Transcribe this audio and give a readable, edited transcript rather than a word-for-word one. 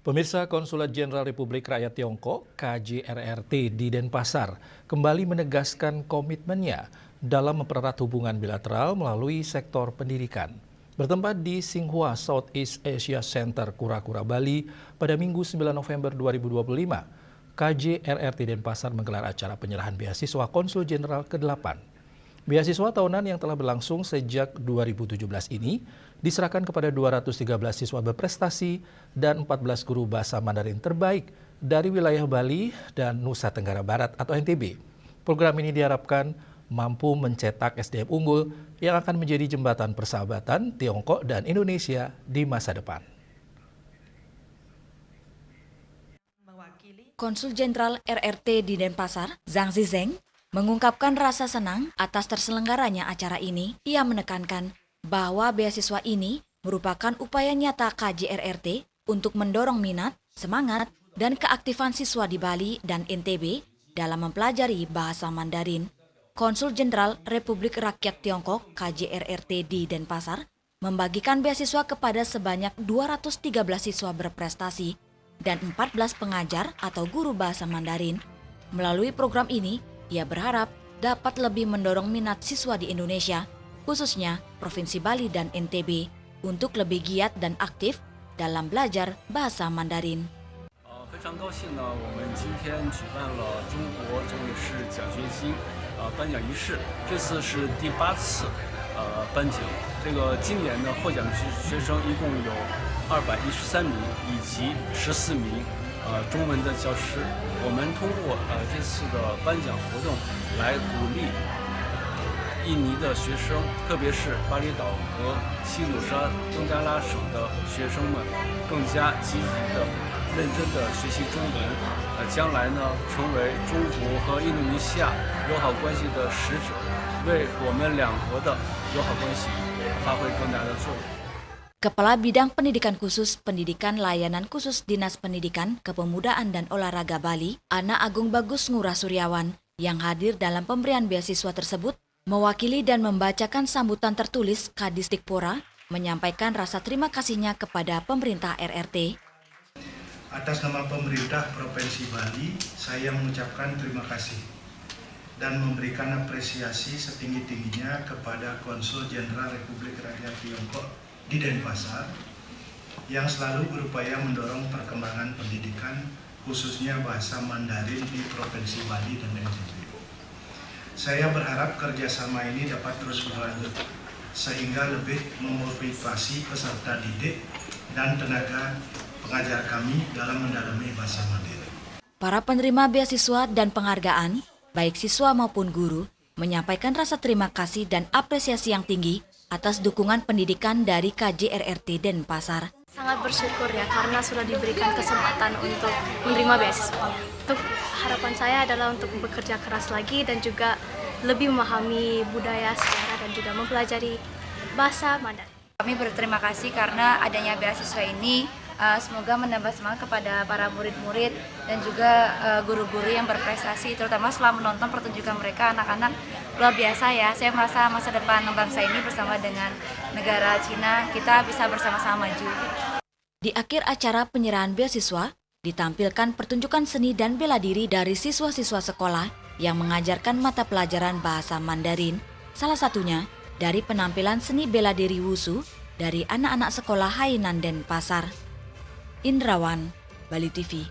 Pemirsa, Konsulat Jenderal Republik Rakyat Tiongkok (KJRRT) di Denpasar kembali menegaskan komitmennya dalam mempererat hubungan bilateral melalui sektor pendidikan. Bertempat di Tsinghua Southeast Asia Center, Kura-Kura, Bali pada Minggu 9 November 2025, KJRRT Denpasar menggelar acara penyerahan beasiswa Konsul Jenderal ke-8. Beasiswa tahunan yang telah berlangsung sejak 2017 ini diserahkan kepada 213 siswa berprestasi dan 14 guru bahasa Mandarin terbaik dari wilayah Bali dan Nusa Tenggara Barat atau NTB. Program ini diharapkan mampu mencetak SDM unggul yang akan menjadi jembatan persahabatan Tiongkok dan Indonesia di masa depan. Konsul Jenderal RRT di Denpasar, Zhang Zizeng, mengungkapkan rasa senang atas terselenggaranya acara ini. Ia menekankan bahwa beasiswa ini merupakan upaya nyata KJRRT untuk mendorong minat, semangat, dan keaktifan siswa di Bali dan NTB dalam mempelajari bahasa Mandarin. Konsul Jenderal Republik Rakyat Tiongkok KJRRT di Denpasar membagikan beasiswa kepada sebanyak 213 siswa berprestasi dan 14 pengajar atau guru bahasa Mandarin. Melalui program ini, ia berharap dapat lebih mendorong minat siswa di Indonesia, khususnya Provinsi Bali dan NTB, untuk lebih giat dan aktif dalam belajar bahasa Mandarin. 非常高兴呢，我们今天举办了中国中语式奖学金颁奖仪式，这次是第8次颁奖。这个今年呢，获奖学生一共有213名，以及14名中文的教师。我们通过这次的颁奖活动来鼓励印尼的学生，特别是巴厘岛和西努沙登加拉省的学生们，更加积极的、认真的学习中文，将来呢成为中国和印度尼西亚友好关系的使者，为我们两国的友好关系发挥更大的作用。 Kepala Bidang Pendidikan Khusus Pendidikan Layanan Khusus Dinas Pendidikan, Kepemudaan dan Olahraga Bali, Ana Agung Bagus Ngurah Suryawan, yang hadir dalam pemberian beasiswa tersebut, mewakili dan membacakan sambutan tertulis Kadisdikpora, menyampaikan rasa terima kasihnya kepada pemerintah RRT. Atas nama pemerintah Provinsi Bali, saya mengucapkan terima kasih dan memberikan apresiasi setinggi-tingginya kepada Konsul Jenderal Republik Rakyat Tiongkok di Denpasar yang selalu berupaya mendorong perkembangan pendidikan khususnya bahasa Mandarin di Provinsi Bali dan NTB. Saya berharap kerjasama ini dapat terus berlanjut sehingga lebih memotivasi peserta didik dan tenaga pengajar kami dalam mendalami bahasa Mandarin. Para penerima beasiswa dan penghargaan, baik siswa maupun guru, menyampaikan rasa terima kasih dan apresiasi yang tinggi atas dukungan pendidikan dari KJRRT Denpasar. Sangat bersyukur ya karena sudah diberikan kesempatan untuk menerima beasiswa. Untuk harapan saya adalah untuk bekerja keras lagi dan juga lebih memahami budaya, sejarah dan juga mempelajari bahasa Mandarin. Kami berterima kasih karena adanya beasiswa ini. Semoga menambah semangat kepada para murid-murid dan juga guru-guru yang berprestasi, terutama setelah menonton pertunjukan mereka. Anak-anak luar biasa ya. Saya merasa masa depan bangsa ini bersama dengan negara Cina, kita bisa bersama-sama maju. Di akhir acara penyerahan beasiswa, ditampilkan pertunjukan seni dan bela diri dari siswa-siswa sekolah yang mengajarkan mata pelajaran bahasa Mandarin. Salah satunya dari penampilan seni bela diri Wushu dari anak-anak sekolah Hainan Denpasar. Indrawan, Bali TV.